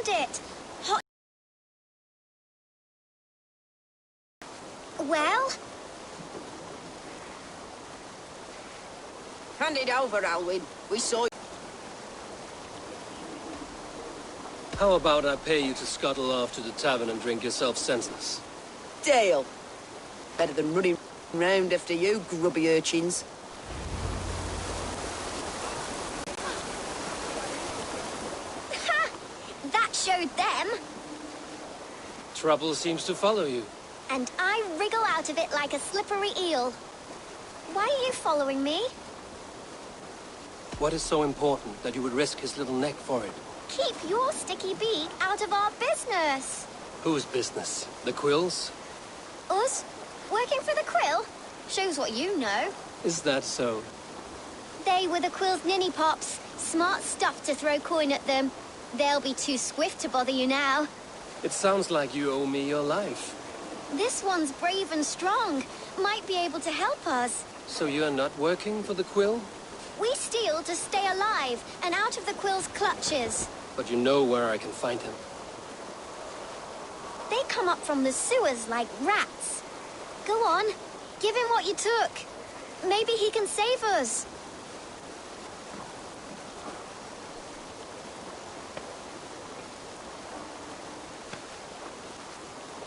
found it. Hot. Well? Hand it over, Alwyn. We saw you. How about I pay you to scuttle off to the tavern and drink yourself senseless? Dale. Better than running round after you, grubby urchins. Ha! That showed them. Trouble seems to follow you. And I wriggle out of it like a slippery eel. Why are you following me? What is so important that you would risk his little neck for it? Keep your sticky beak out of our business. Whose business? The Quill's? Us? Working for the Quill? Shows what you know. Is that so? They were the Quill's ninny pops. Smart stuff to throw coin at them. They'll be too swift to bother you now. It sounds like you owe me your life. This one's brave and strong. Might be able to help us. So you're not working for the Quill? We steal to stay alive and out of the Quill's clutches. But you know where I can find him. They come up from the sewers like rats. Go on, give him what you took. Maybe he can save us.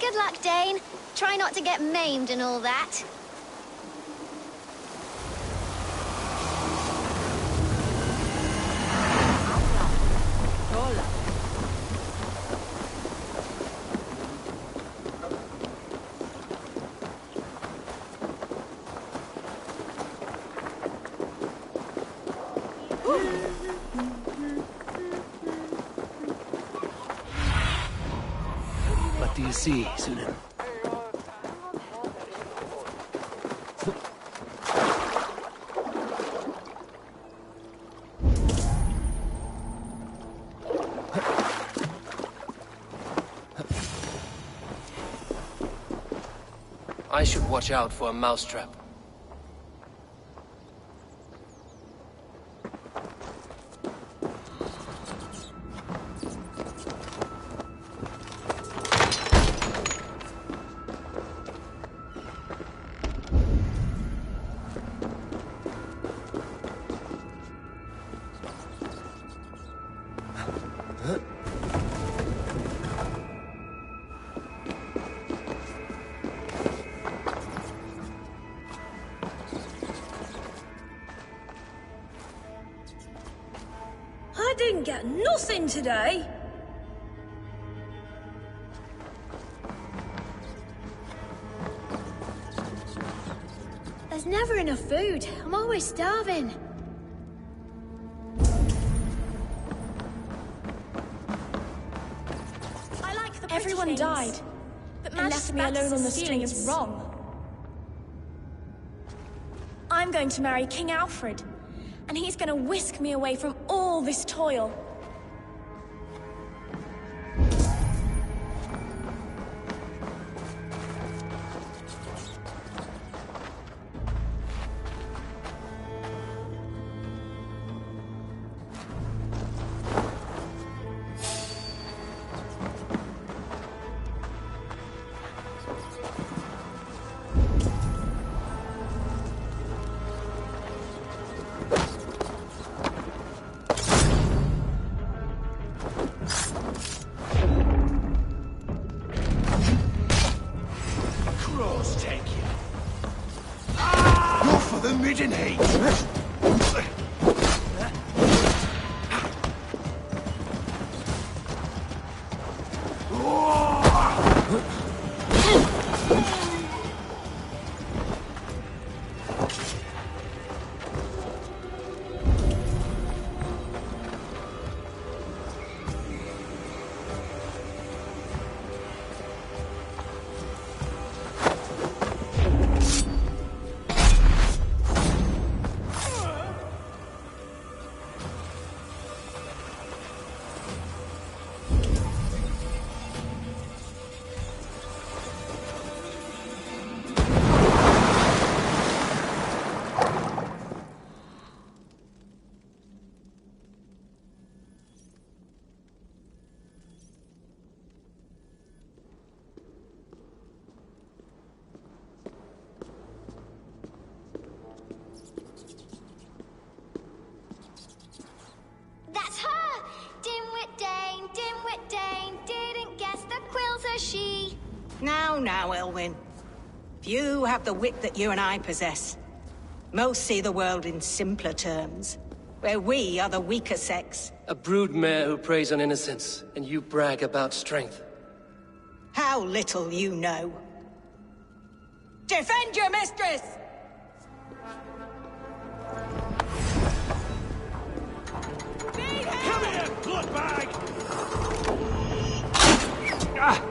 Good luck, Dane. Try not to get maimed and all that. What do you see, Sunan? I should watch out for a mousetrap. I didn't get nothing today. There's never enough food. I'm always starving. I like the Everyone things, died. but And left me alone on the string is stews. wrong. I'm going to marry King Alfred, and he's going to whisk me away from all this toil. Where's she? Now, Elwyn. Few have the wit that you and I possess. Most see the world in simpler terms, where we are the weaker sex. A broodmare who preys on innocence, and you brag about strength. How little you know. Defend your mistress! Come here, bloodbag! Ah!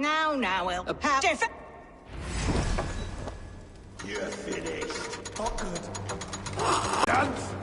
Now, El. You're finished. Not good. Dance!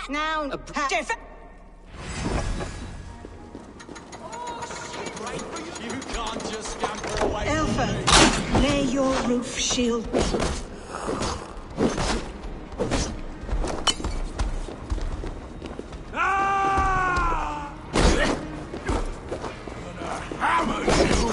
Now, You can't just scamper away. Elfa, lay your roof shield. Ah! Gonna hammer you.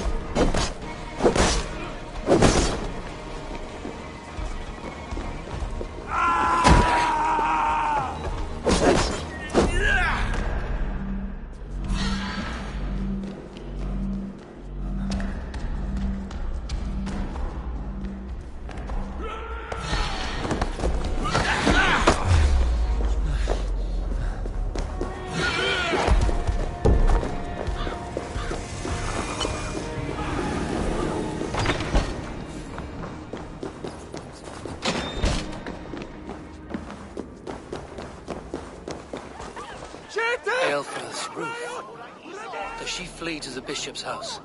Aelfra's roof. Does she flee to the bishop's house?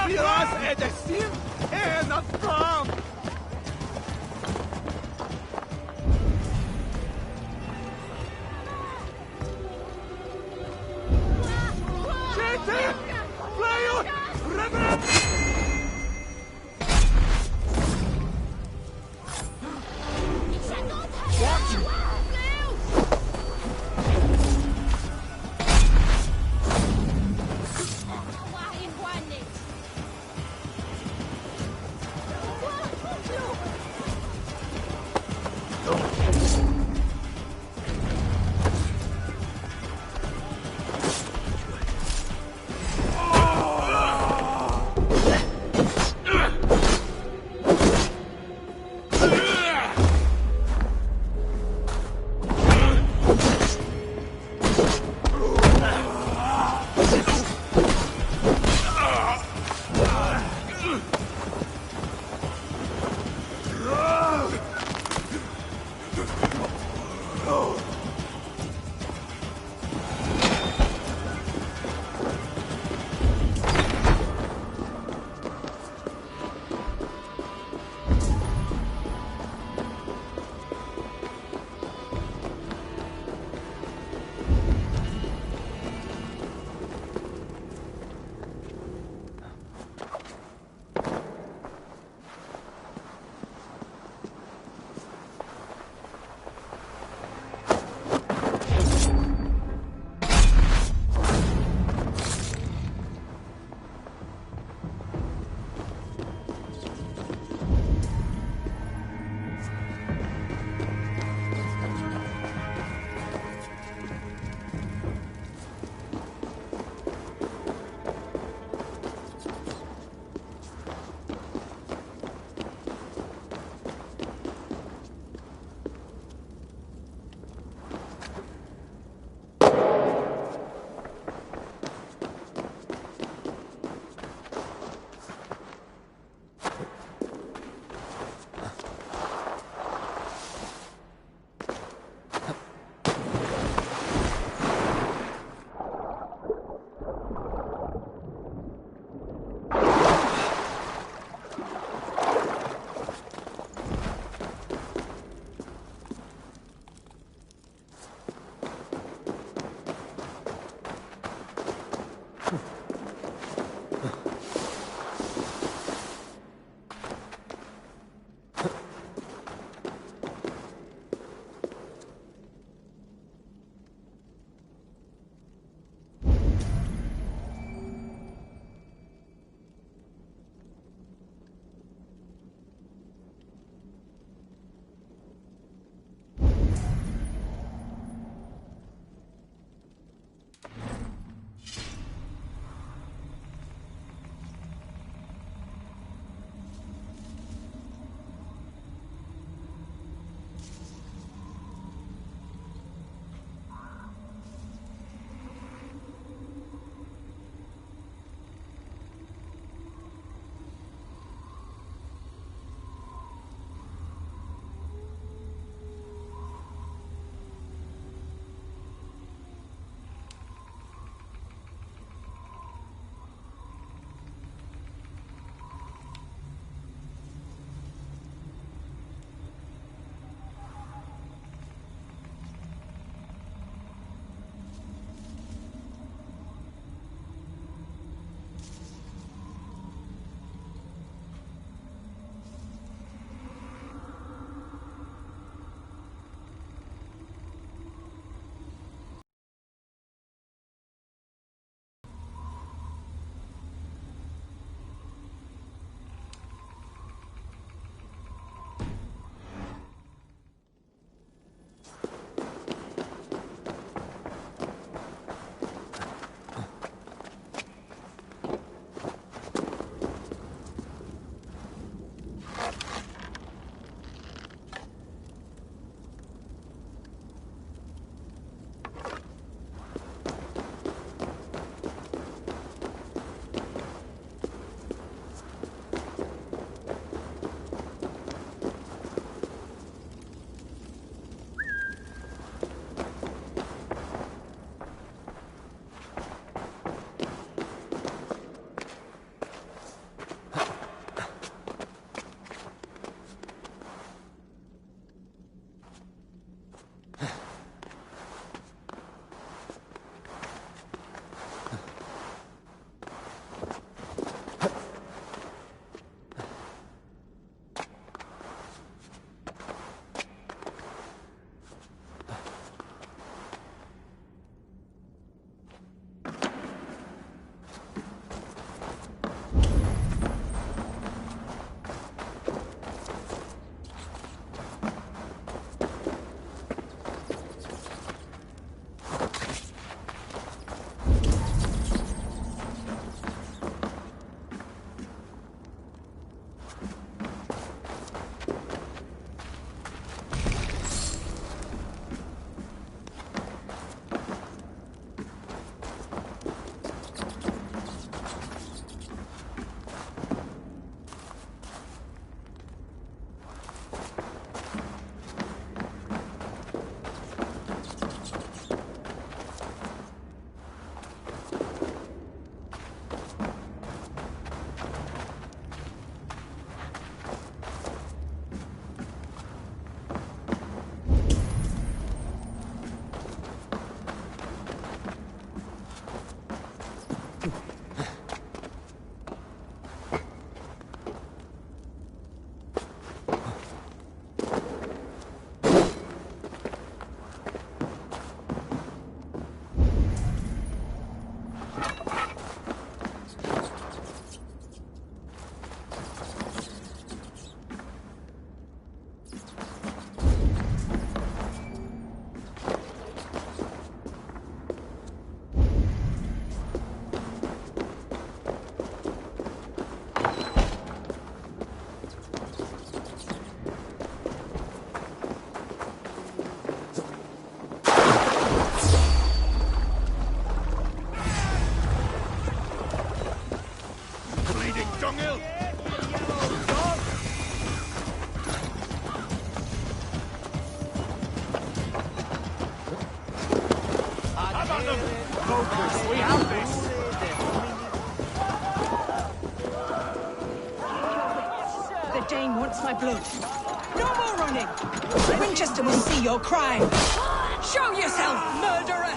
Dios es decir, es not wrong. The Dane wants my blood. No more running! Winchester will see your crime! Show yourself, murderer!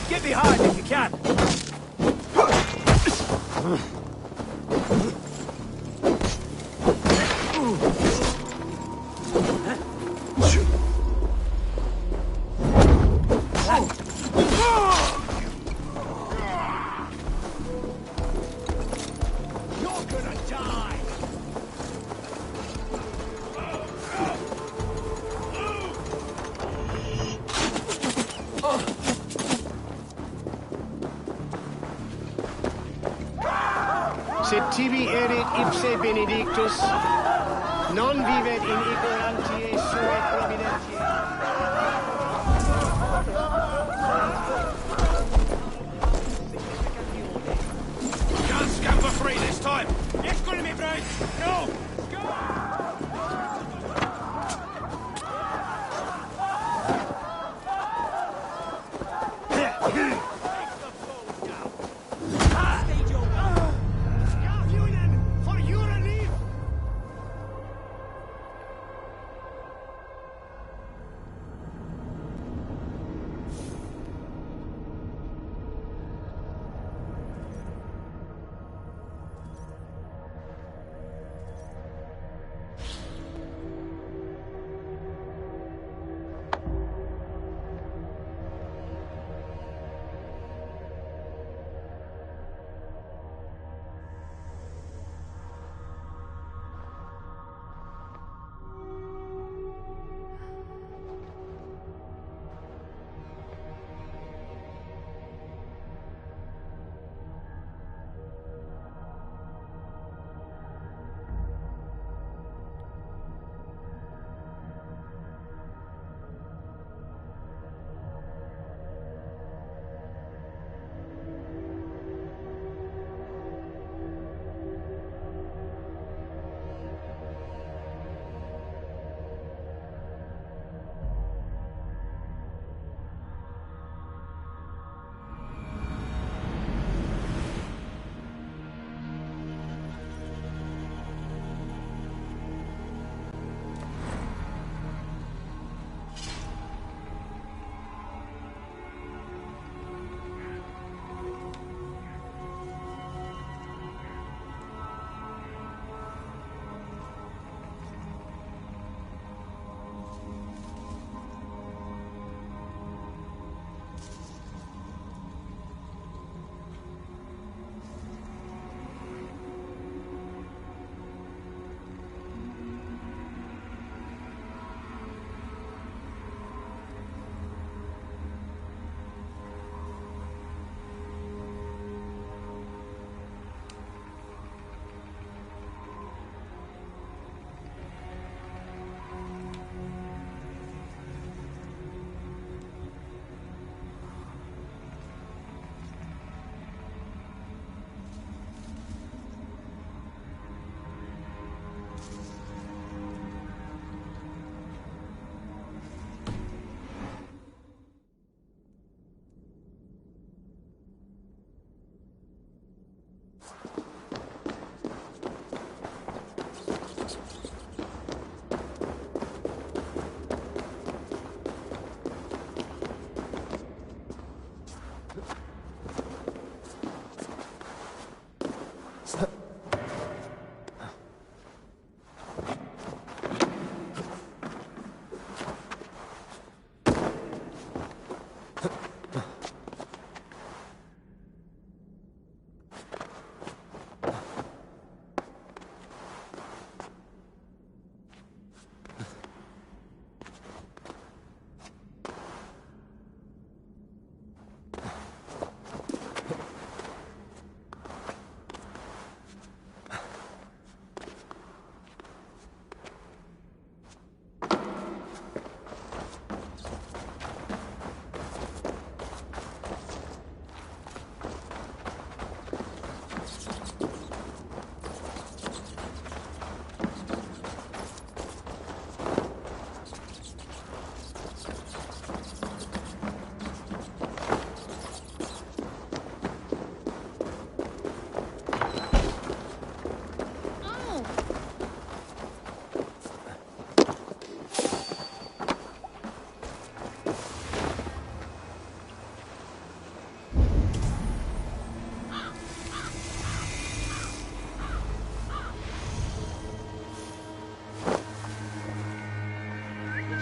Get behind if you can. You're gonna die. Sed tibi erit ipse benedictus, non vivet in ignorantiae suae providentiae. Can't scamper free this time. It's gonna be brave. No.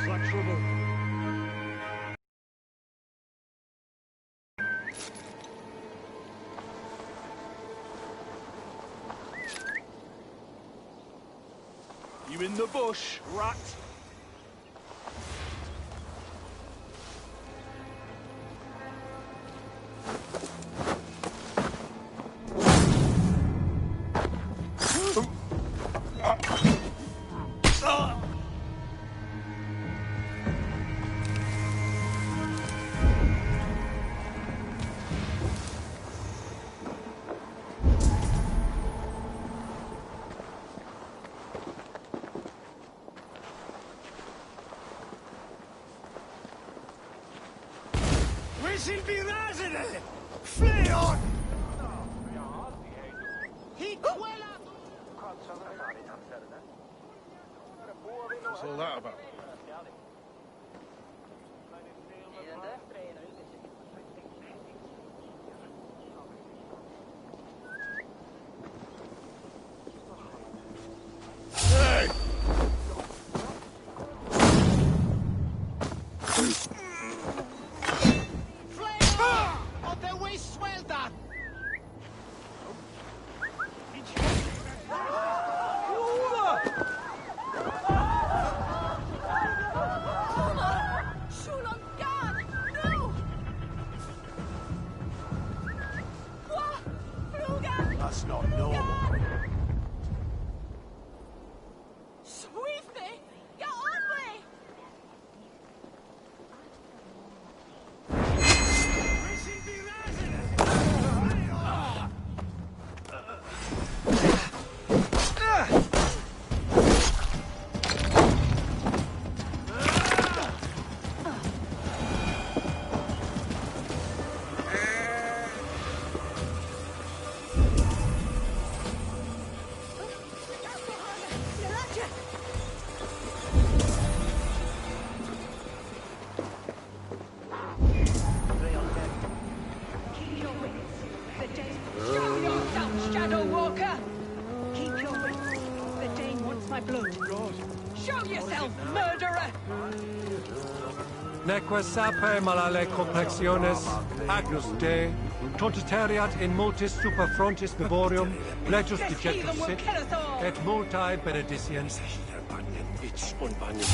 What trouble? You in the bush, rat? Whistle be razene! Flee on! What's all that about? Hey! That's not normal. Shadow Walker! Keep your wits. The Dane wants my blood. Show yourself, murderer! Neque sape malale complexiones, agnus Dei, tontitariat in multis super frontis vivorium, letus dejectus sit, et multae benediciens. It's unbanning.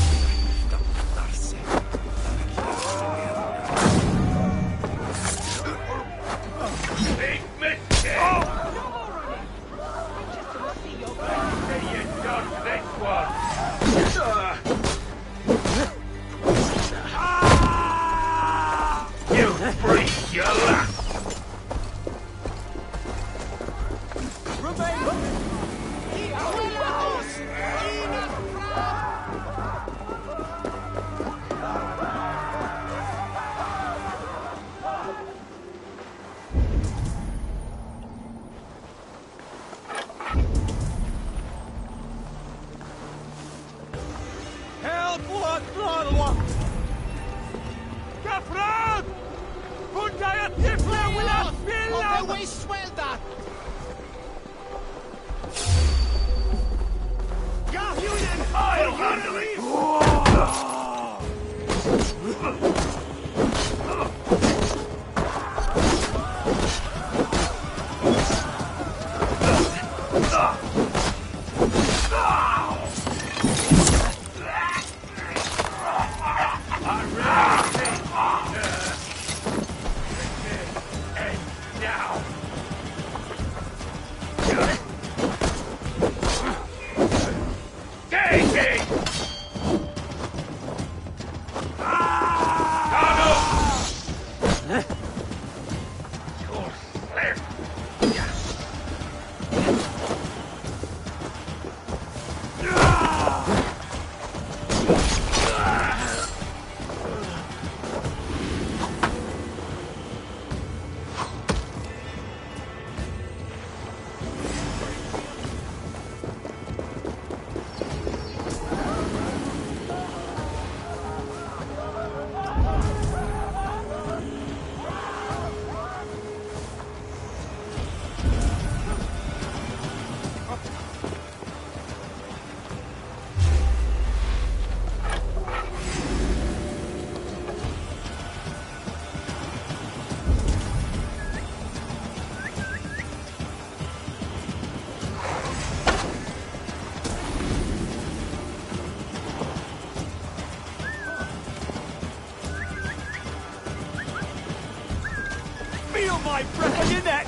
got my breath on your neck!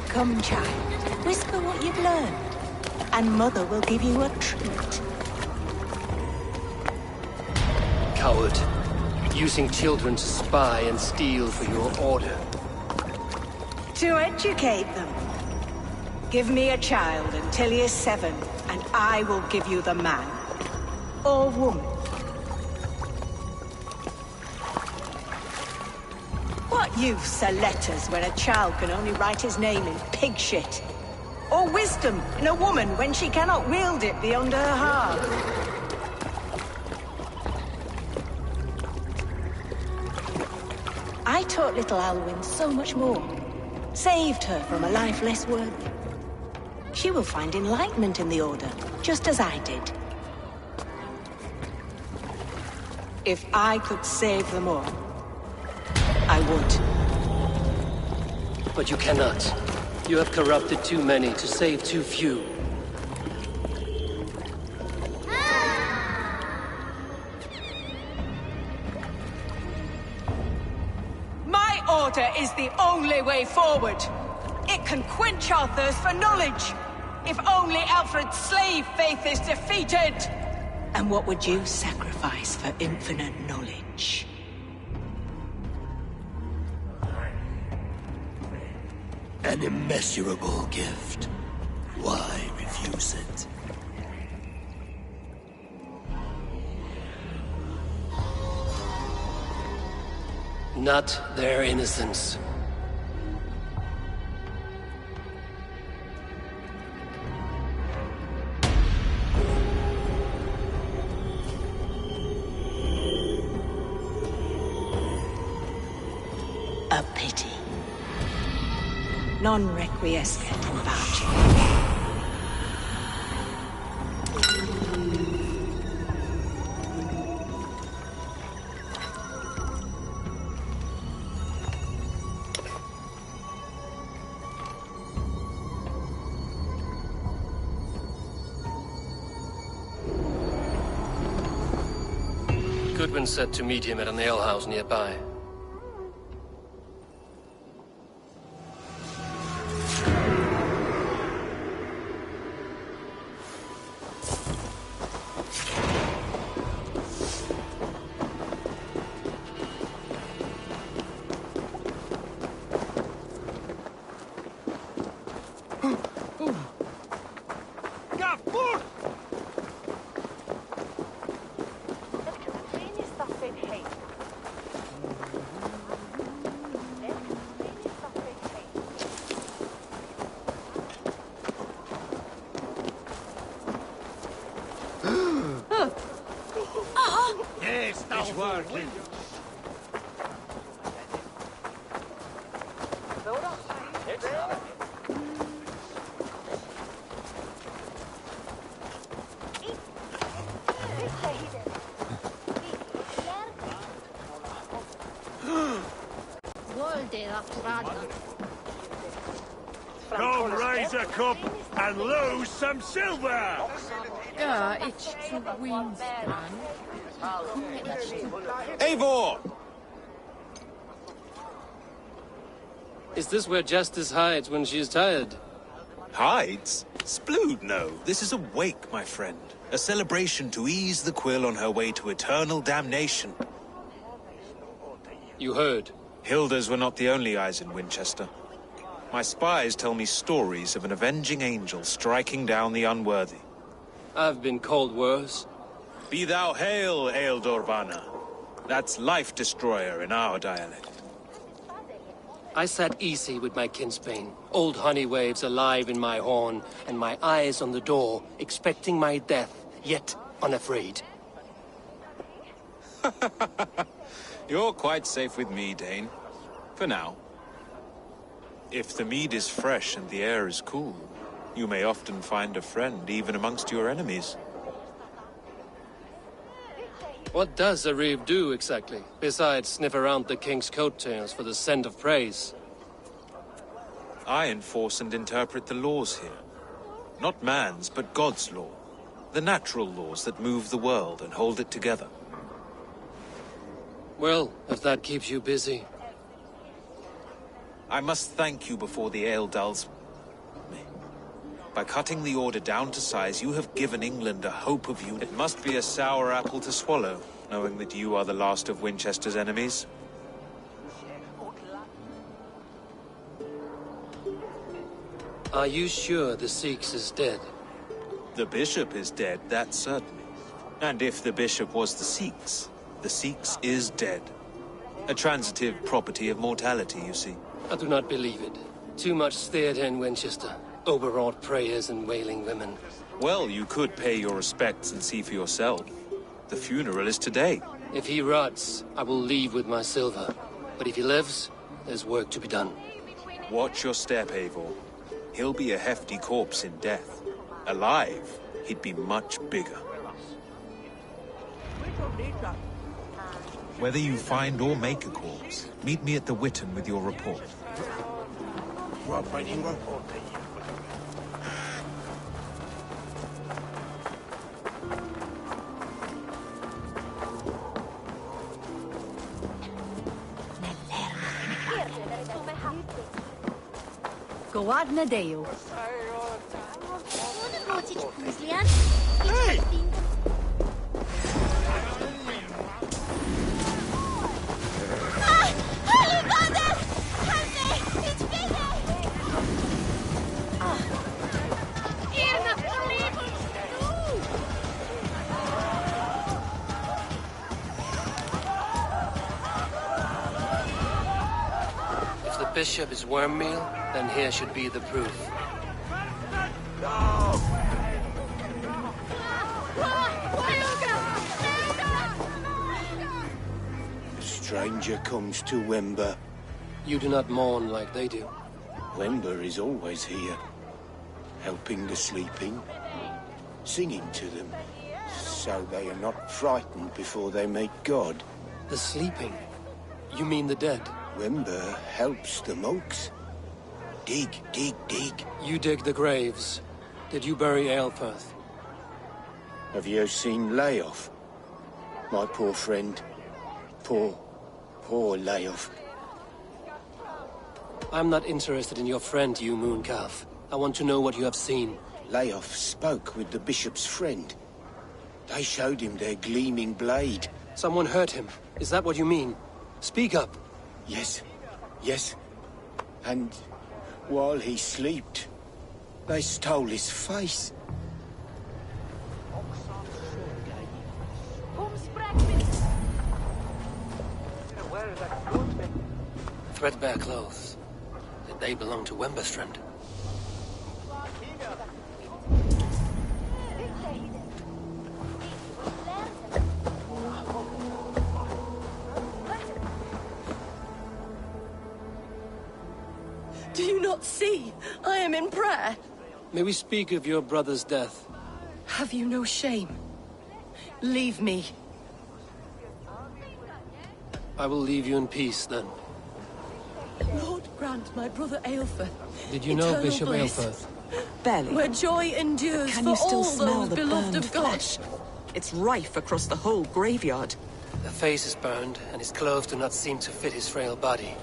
Come, child, whisper what you've learned, and Mother will give you a treat. Coward. Using children to spy and steal for your order. To educate them. Give me a child until he is 7, and I will give you the man. Or woman. What use are letters when a child can only write his name in pig shit? Or wisdom in a woman when she cannot wield it beyond her heart? I taught little Alwyn so much more. Saved her from a life less worthy. She will find enlightenment in the Order, just as I did. If I could save them all, I would. But you cannot. You have corrupted too many to save too few. My order is the only way forward. It can quench our thirst for knowledge. If only Alfred's slave faith is defeated. And what would you sacrifice for infinite knowledge? An immeasurable gift. Why refuse it? Not their innocence. A pity. Non requiescat in pace. Goodwin said to meet him at an alehouse nearby. It's working. Go raise a cup and lose some silver! It's to win, Eivor! Is this where Justice hides when she is tired? Hides? Splood, no. This is a wake, my friend. A celebration to ease the quill on her way to eternal damnation. You heard. Hilda's were not the only eyes in Winchester. My spies tell me stories of an avenging angel striking down the unworthy. I've been called worse. Be thou hail, Ealdorvana. That's Life Destroyer in our dialect. I sat easy with my kinsbane, old honey waves alive in my horn, and my eyes on the door, expecting my death, yet unafraid. You're quite safe with me, Dane. For now. If the mead is fresh and the air is cool, you may often find a friend even amongst your enemies. What does a reeve do, exactly, besides sniff around the king's coattails for the scent of praise? I enforce and interpret the laws here. Not man's, but God's law. The natural laws that move the world and hold it together. Well, if that keeps you busy. I must thank you before the ale dulls me. By cutting the order down to size, you have given England a hope of you. It must be a sour apple to swallow, knowing that you are the last of Winchester's enemies. Are you sure the Sikhs is dead? The bishop is dead, that's certain. And if the bishop was the Sikhs is dead. A transitive property of mortality, you see. I do not believe it. Too much theatre in Winchester. Overwrought prayers and wailing women. Well, you could pay your respects and see for yourself. The funeral is today. If he rots, I will leave with my silver. But if he lives, there's work to be done. Watch your step, Eivor. He'll be a hefty corpse in death. Alive, he'd be much bigger. Whether you find or make a corpse, meet me at the Witten with your report. Goadna Deo. Hey! If the bishop is worm meal, then here should be the proof. A stranger comes to Wember. You do not mourn like they do. Wember is always here, helping the sleeping, singing to them, so they are not frightened before they meet God. The sleeping? You mean the dead? Wember helps the monks. Dig, dig, dig. You dig the graves. Did you bury Aelfirth? Have you seen Layoff? My poor friend. Poor Layoff. I'm not interested in your friend, you mooncalf. I want to know what you have seen. Layoff spoke with the bishop's friend. They showed him their gleaming blade. Someone hurt him. Is that what you mean? Speak up. Yes, yes. And while he slept, they stole his face. Threadbare clothes. Did they belong to Wember's friend? Do you not see? I am in prayer. May we speak of your brother's death? Have you no shame? Leave me. I will leave you in peace, then. Lord grant my brother Aelfir. Did you know eternal Bishop bliss, Aelfirth? Barely. where joy endures Can for you still all smell those the beloved burned of God. flesh? It's rife across the whole graveyard. The face is burned, and his clothes do not seem to fit his frail body.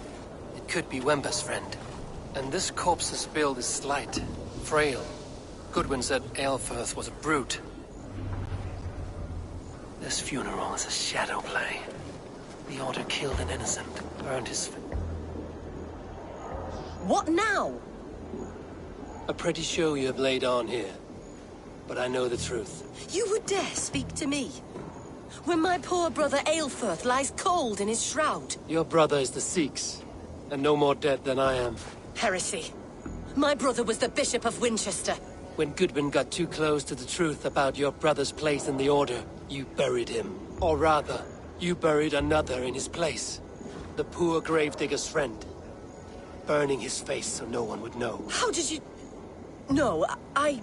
It could be Wember's friend. And this corpse's build is slight, frail. Goodwin said Aelfirth was a brute. This funeral is a shadow play. The Order killed an innocent, burned his... What now? A pretty show you have laid on here. But I know the truth. You would dare speak to me? When my poor brother Aelfirth lies cold in his shroud. Your brother is the Sikhs, and no more dead than I am. Heresy. My brother was the Bishop of Winchester. When Goodwin got too close to the truth about your brother's place in the Order, you buried him. Or rather, you buried another in his place. The poor gravedigger's friend. Burning his face so no one would know. How did you... No, I...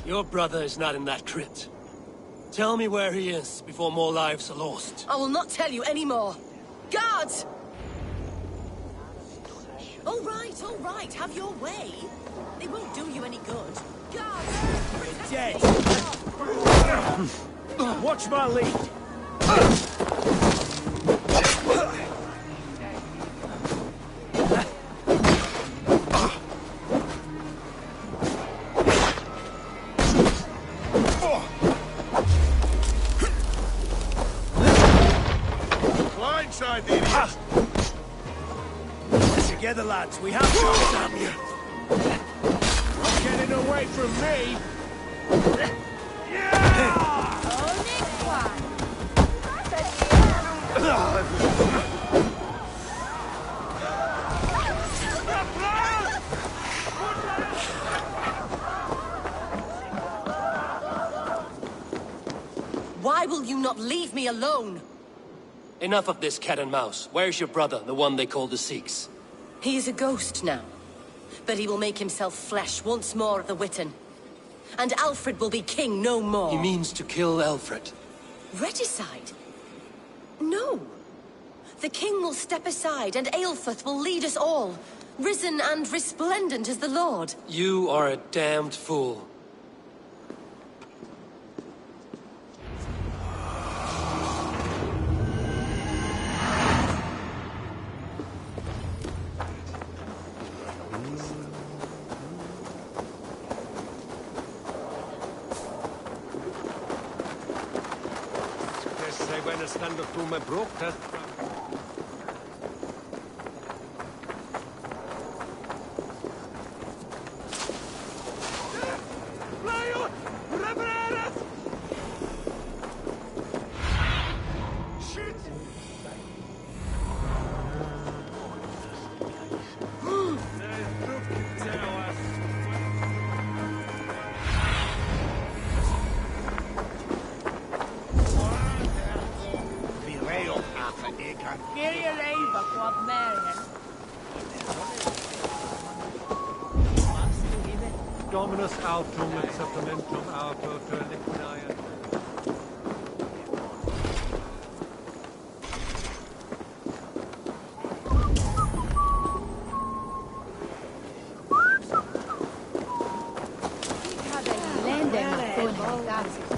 Your brother is not in that crypt. Tell me where he is before more lives are lost. I will not tell you anymore. Guards! All right, have your way. They won't do you any good. Guards! We're dead! Watch my lead! Together, lads, we have to. Damn you! Not getting away from me! Why will you not leave me alone? Enough of this cat and mouse. Where's your brother, the one they call the Sikhs? He is a ghost now, but he will make himself flesh once more of the Witten. And Alfred will be king no more. He means to kill Alfred. Regicide? No. The king will step aside and Aelfirth will lead us all, risen and resplendent as the Lord. You are a damned fool. Stand up to my broke that. Dominus autum et supplementum auto to liquidae.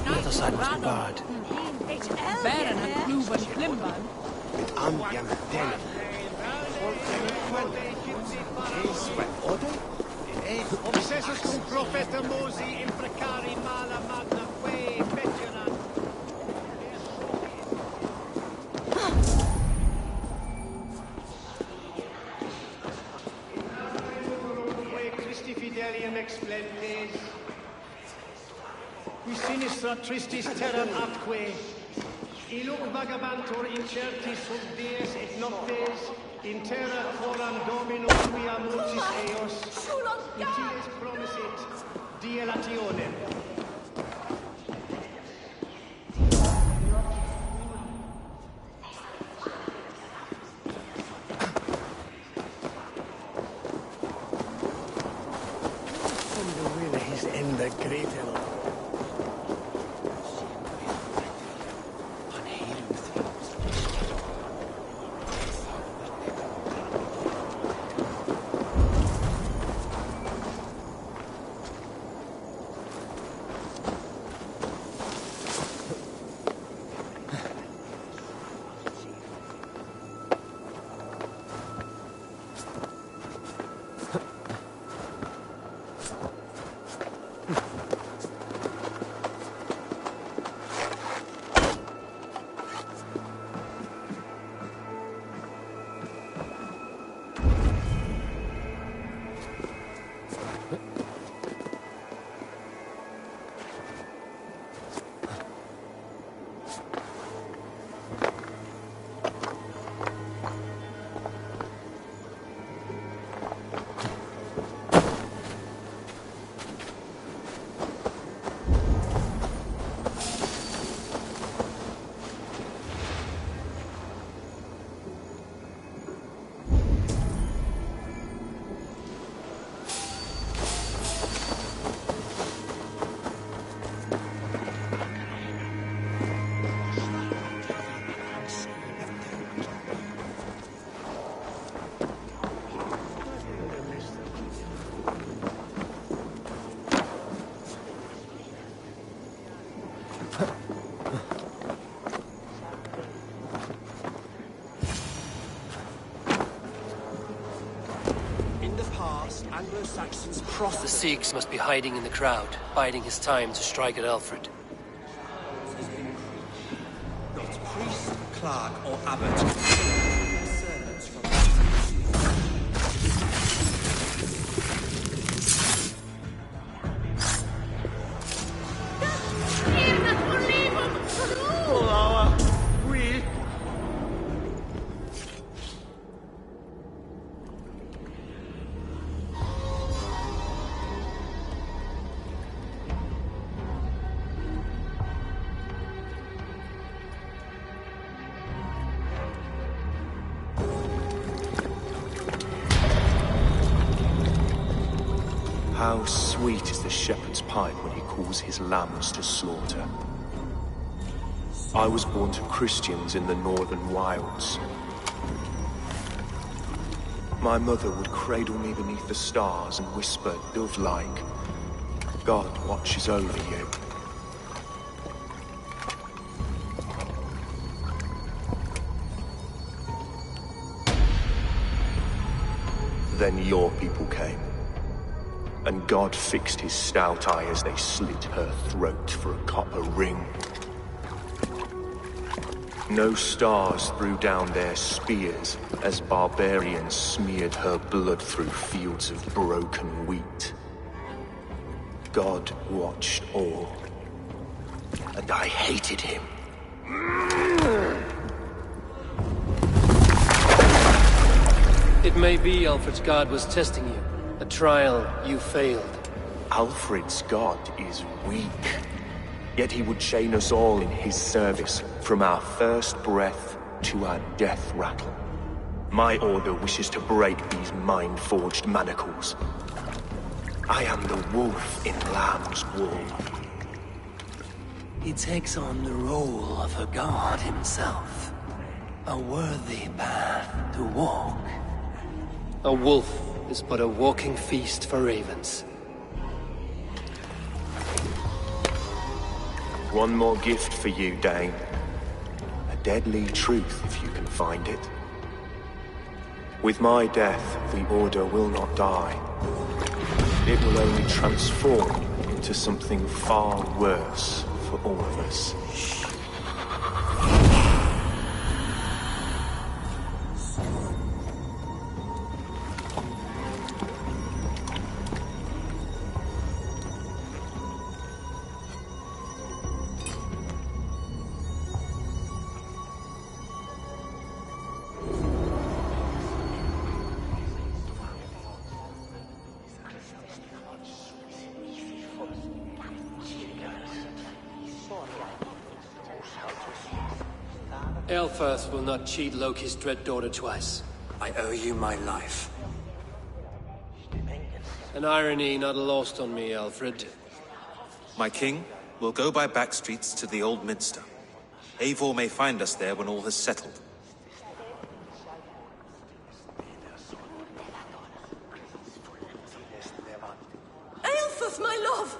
The other side was barred. Baron and Kluben Klimban. I'm young Denny. Obsessus cum profeta Mosi imprecari mala magna que petitionat. Christi fidelium explentes. Qui sinistra tristis terram atque. Illuc vagabantur incertis sub dies et noctes. In terra foram Domino quia multis eos, utiles promisit dielationem. The Sikhs must be hiding in the crowd, biding his time to strike at Alfred. Not priest, clerk, or abbot. How sweet is the shepherd's pipe when he calls his lambs to slaughter. I was born to Christians in the northern wilds. My mother would cradle me beneath the stars and whisper, dove-like, God watches over you. Then your people came. And God fixed his stout eye as they slit her throat for a copper ring. No stars threw down their spears as barbarians smeared her blood through fields of broken wheat. God watched all, and I hated him. It may be Alfred's God was testing you. A trial you failed. Alfred's God is weak. Yet he would chain us all in his service, from our first breath to our death rattle. My order wishes to break these mind-forged manacles. I am the wolf in lamb's wool. He takes on the role of a god himself. A worthy path to walk. A wolf is but a walking feast for ravens. One more gift for you, Dane. A deadly truth, if you can find it. With my death, the Order will not die. It will only transform into something far worse for all of us. Aelfirth will not cheat Loki's dread daughter twice. I owe you my life. An irony not lost on me, Alfred. My king, we'll go by back streets to the old minster. Eivor may find us there when all has settled. Aelfrith, my love!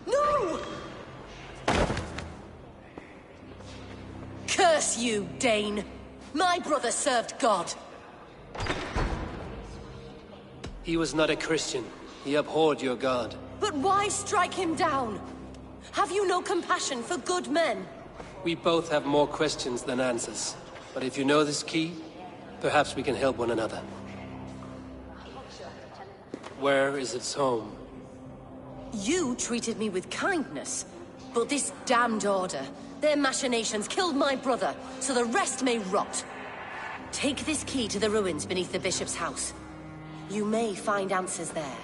No! Curse you, Dane! My brother served God. He was not a Christian. He abhorred your god. But why strike him down? Have you no compassion for good men? We both have more questions than answers. But if you know this key, perhaps we can help one another. Where is its home? You treated me with kindness, but this damned order, their machinations killed my brother, so the rest may rot. Take this key to the ruins beneath the bishop's house. You may find answers there.